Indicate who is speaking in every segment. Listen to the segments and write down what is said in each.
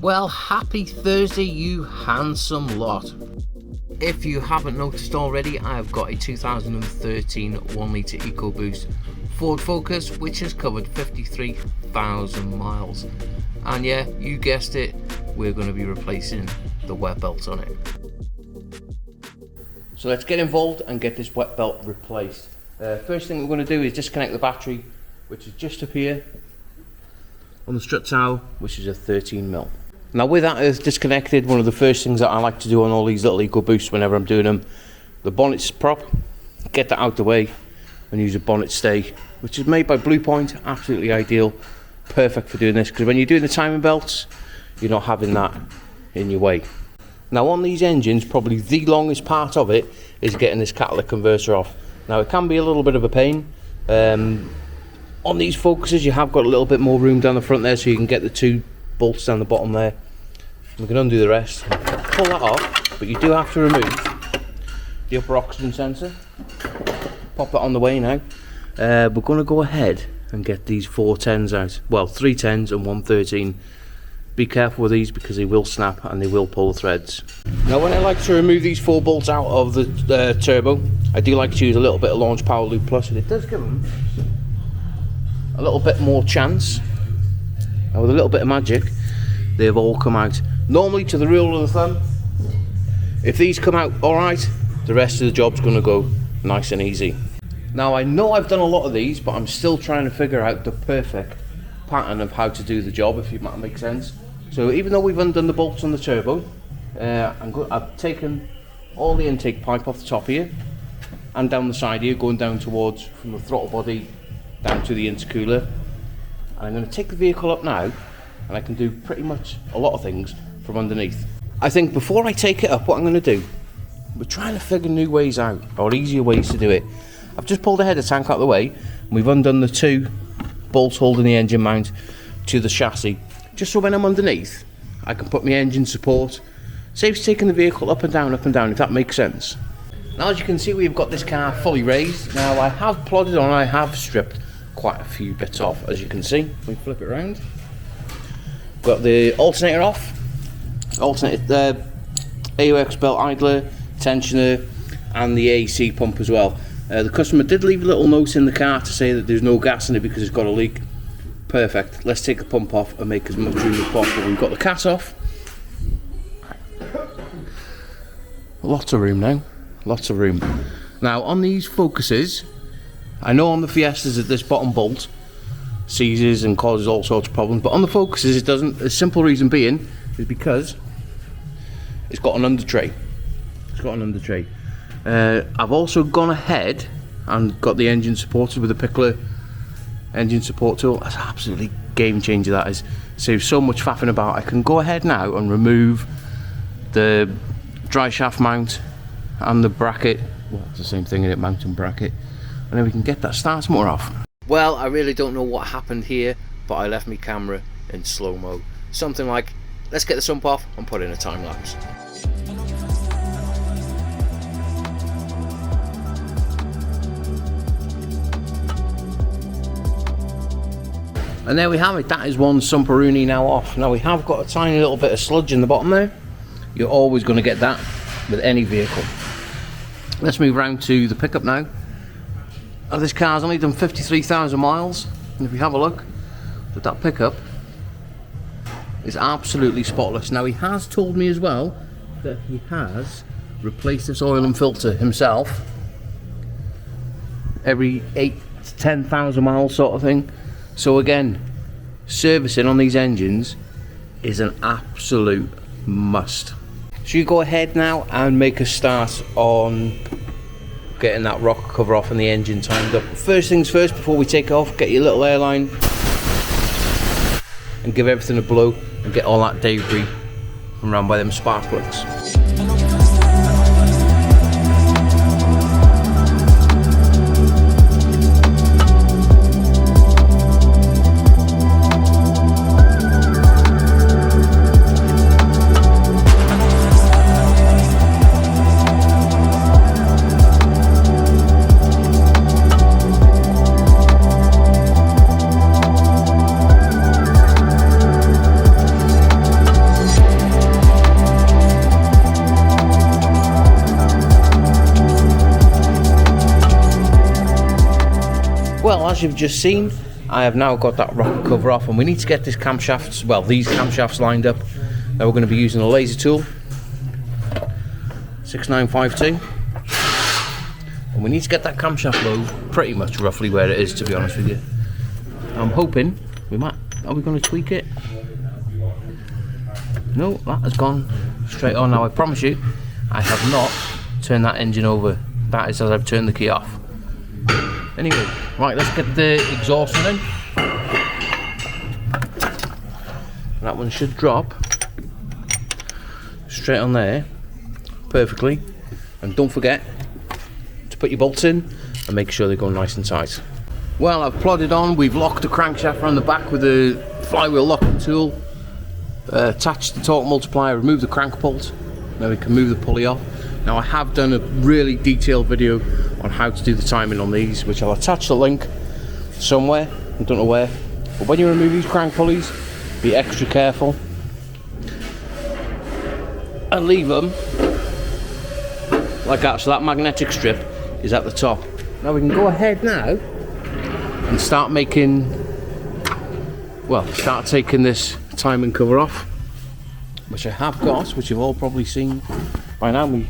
Speaker 1: Well, happy Thursday, you handsome lot. If you haven't noticed already, I've got a 2013 1-litre Ecoboost Ford Focus, which has covered 53,000 miles. And yeah, you guessed it, we're going to be replacing the wet belt on it. So let's get involved and get this wet belt replaced. First thing we're going to do is disconnect the battery, which is just up here on the strut tower, which is a 13mm. Now with that is disconnected, one of the first things that I like to do on all these little Ecoboosts whenever I'm doing them, the bonnet prop, get that out the way and use a bonnet stay, which is made by Blue Point. Absolutely ideal, perfect for doing this, because when you're doing the timing belts, you're not having that in your way. Now on these engines, probably the longest part of it is getting this catalytic converter off. Now it can be a little bit of a pain. On these Focuses you have got a little bit more room down the front there, so you can get the two bolts down the bottom there. We can undo the rest, pull that off, but you do have to remove the upper oxygen sensor. Pop that on the way now. We're going to go ahead and get these 4 10s out. Well, 3 10s and 1 13. Be careful with these because they will snap and they will pull the threads. Now when I like to remove these 4 bolts out of the turbo, I do like to use a little bit of Launch Power Loop Plus, and it does give them a little bit more chance. And with a little bit of magic, they've all come out. Normally, to the rule of the thumb, if these come out alright, the rest of the job's going to go nice and easy. Now I know I've done a lot of these, but I'm still trying to figure out the perfect pattern of how to do the job, if that makes sense. So even though we've undone the bolts on the turbo, I've taken all the intake pipe off the top here and down the side here, going down towards from the throttle body down to the intercooler. And I'm going to take the vehicle up now, and I can do pretty much a lot of things from underneath. I think before I take it up, what I'm going to do, we're trying to figure new ways out, or easier ways to do it. I've just pulled the header tank out of the way, and we've undone the 2 bolts holding the engine mount to the chassis, just so when I'm underneath, I can put my engine support. Saves taking the vehicle up and down, if that makes sense. Now as you can see, we've got this car fully raised. Now I have plodded on, I have stripped quite a few bits off, as you can see. We flip it around. Got the alternator off, the AUX belt idler, tensioner, and the AC pump as well. The customer did leave a little note in the car to say that there's no gas in it because it's got a leak. Perfect. Let's take the pump off and make as much room as possible. We've got the cat off. Lots of room now. Lots of room. Now on these Focuses, I know on the Fiestas that this bottom bolt seizes and causes all sorts of problems, but on the Focuses it doesn't. The simple reason being is because it's got an under tray. I've also gone ahead and got the engine supported with a Pickler engine support tool. That's absolutely game changer, that is. Saves so much faffing about. I can go ahead now and remove the dry shaft mount and the bracket. Well, it's the same thing in it, mount and bracket. And then we can get that start motor off. Well, I really don't know what happened here, but I left my camera in slow-mo. Something like, let's get the sump off and put in a time lapse. And there we have it, that is one Sumperoonie now off. Now we have got a tiny little bit of sludge in the bottom there. You're always going to get that with any vehicle. Let's move round to the pickup now. Now this car's only done 53,000 miles, and if we have a look, that pickup is absolutely spotless. Now he has told me as well that he has replaced this oil and filter himself every 8,000 to 10,000 miles sort of thing. So again, servicing on these engines is an absolute must. So you go ahead now and make a start on getting that rocker cover off and the engine timed up. First things first, before we take off, get your little airline and give everything a blow and get all that debris from around by them spark plugs. as you've just seen, I have now got that rocker cover off, and we need to get this camshafts, well, these camshafts lined up. Now we're going to be using a laser tool, 6952, and we need to get that camshaft low pretty much roughly where it is, to be honest with you. I'm hoping we might. Are we going to tweak it? No, that has gone straight on. Now I promise you, I have not turned that engine over. That is as I've turned the key off. Anyway, right, let's get the exhaust on in. That one should drop straight on there perfectly. And don't forget to put your bolts in and make sure they go nice and tight. Well, I've plodded on. We've locked the crankshaft around the back with the flywheel locking tool, attached the torque multiplier, removed the crank bolt. Now we can move the pulley off. Now I have done a really detailed video on how to do the timing on these, which I'll attach the link somewhere, I don't know where. But when you remove these crank pulleys, be extra careful and leave them like that, so that magnetic strip is at the top. Now we can go ahead now and start making, well, start taking this timing cover off, which I have got, which you've all probably seen by now. My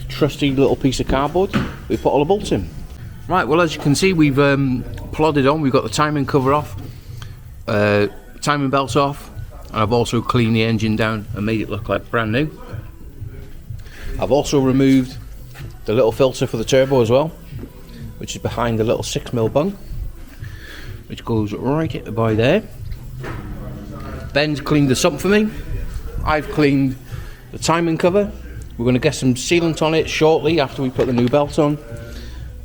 Speaker 1: trusty little piece of cardboard we put all the bolts in. Right, well, as you can see, we've plodded on. We've got the timing cover off, timing belts off, and I've also cleaned the engine down and made it look like brand new. I've also removed the little filter for the turbo as well, which is behind the little 6mm bung, which goes right by there. Ben's cleaned the sump for me. I've cleaned the timing cover. We're going to get some sealant on it shortly after we put the new belt on.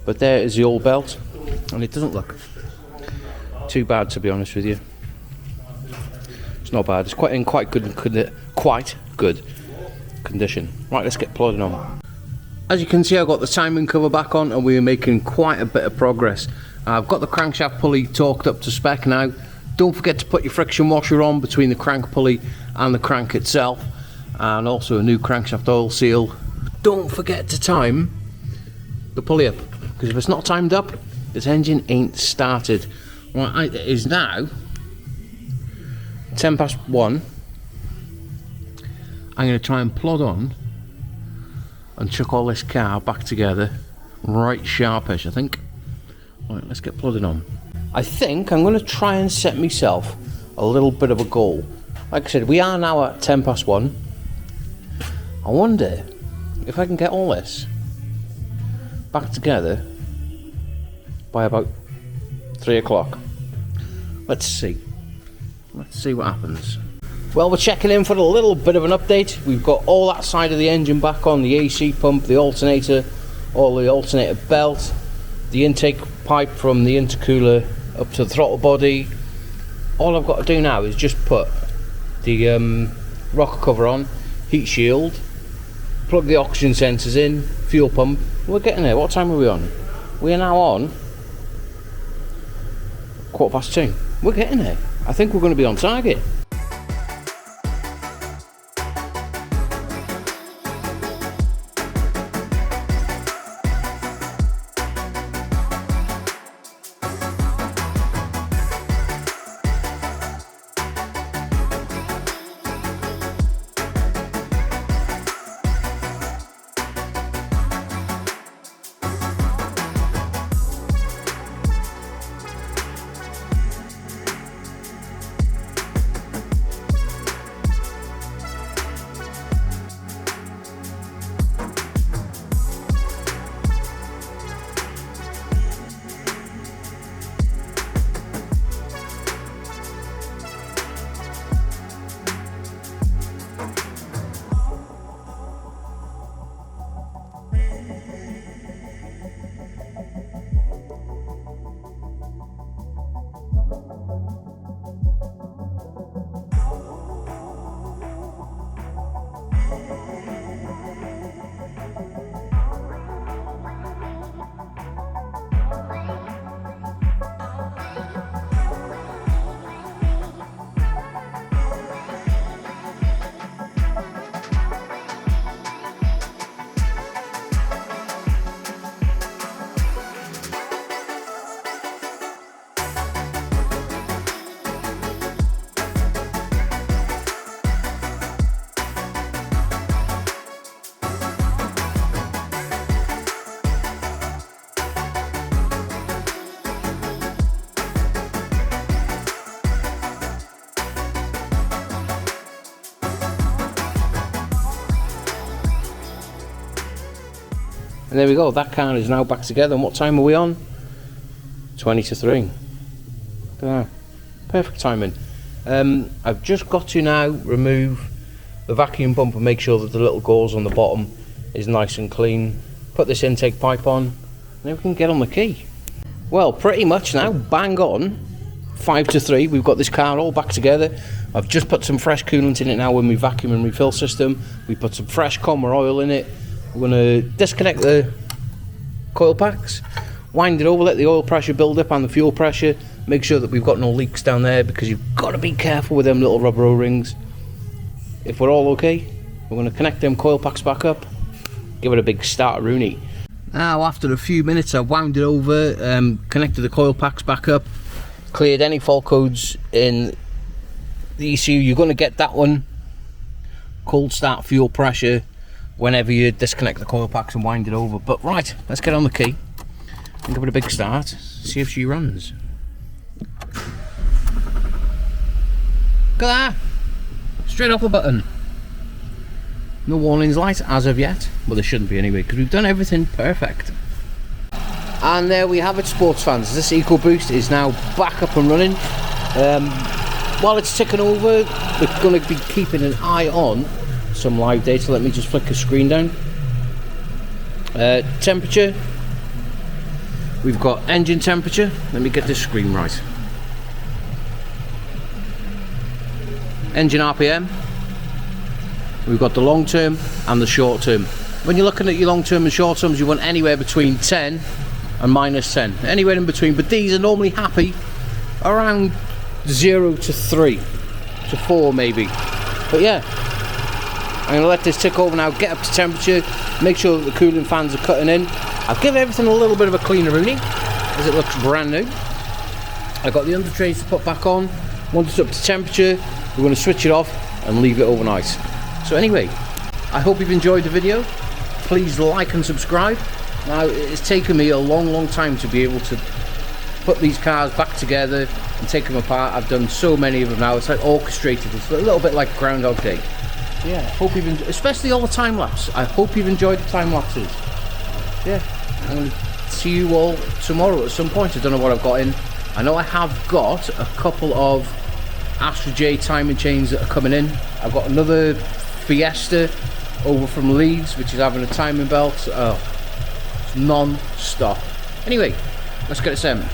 Speaker 1: But there is the old belt, and it doesn't look too bad, to be honest with you. It's not bad. It's quite good condition. Right, let's get plodding on. As you can see, I've got the timing cover back on, and we're making quite a bit of progress. I've got the crankshaft pulley torqued up to spec now. Don't forget to put your friction washer on between the crank pulley and the crank itself, and also a new crankshaft oil seal. Don't forget to time the pulley up, because if it's not timed up, this engine ain't started. Right, it is now 1:10 I'm going to try and plod on and chuck all this car back together right sharpish, I think. Right, let's get plodding on. I think I'm going to try and set myself a little bit of a goal. Like I said, we are now at 1:10. I wonder if I can get all this back together by about 3 o'clock. Let's see what happens. Well, we're checking in for a little bit of an update. We've got all that side of the engine back on, the AC pump, the alternator, all the alternator belt, the intake pipe from the intercooler up to the throttle body. All I've got to do now is just put the rocker cover on, heat shield, plug the oxygen sensors in, fuel pump. We're getting there. What time are we on? We are now on 2:15. We're getting there. I think we're going to be on target. And there we go, that car is now back together. And what time are we on? 20 to 3. Look at that. Perfect timing. I've just got to now remove the vacuum pump and make sure that the little gauze on the bottom is nice and clean. Put this intake pipe on, and then we can get on the key. Well, pretty much now, bang on, 5 to 3, we've got this car all back together. I've just put some fresh coolant in it now with my vacuum and refill system. We put some fresh Comber oil in it. We're going to disconnect the coil packs, wind it over, let the oil pressure build up and the fuel pressure. Make sure that we've got no leaks down there, because you've got to be careful with them little rubber O-rings. If we're all okay, we're going to connect them coil packs back up, give it a big start Rooney. Now after a few minutes I've wound it over, connected the coil packs back up, cleared any fault codes in the ECU. You're going to get that one, cold start fuel pressure, whenever you disconnect the coil packs and wind it over. But right, let's get on the key and give it a big start, see if she runs. Look at that, straight off the button. No warnings light as of yet, well there shouldn't be anyway, because we've done everything perfect. And there we have it, sports fans. This Ecoboost is now back up and running. While it's ticking over, we're going to be keeping an eye on some live data. Let me just flick the screen down. Temperature, we've got engine temperature. Let me get this screen right. Engine RPM, we've got the long term and the short term. When you're looking at your long term and short terms, you want anywhere between 10 and minus 10, anywhere in between, but these are normally happy around 0 to 3 to 4 maybe. But yeah, I'm going to let this tick over now, get up to temperature, make sure that the cooling fans are cutting in. I'll give everything a little bit of a cleaner Rooney, as it looks brand new. I've got the under trays to put back on. Once it's up to temperature, we're going to switch it off and leave it overnight. So anyway, I hope you've enjoyed the video. Please like and subscribe. Now, it's taken me a long time to be able to put these cars back together and take them apart. I've done so many of them now, it's like orchestrated. It's a little bit like Groundhog Day. Yeah, hope you've enjoyed, especially all the time lapse. I hope you've enjoyed the time lapses. Yeah, I'm going to see you all tomorrow at some point. I don't know what I've got in. I know I have got a couple of Astra J timing chains that are coming in. I've got another Fiesta over from Leeds, which is having a timing belt. Oh, it's non-stop. Anyway, let's get it sent.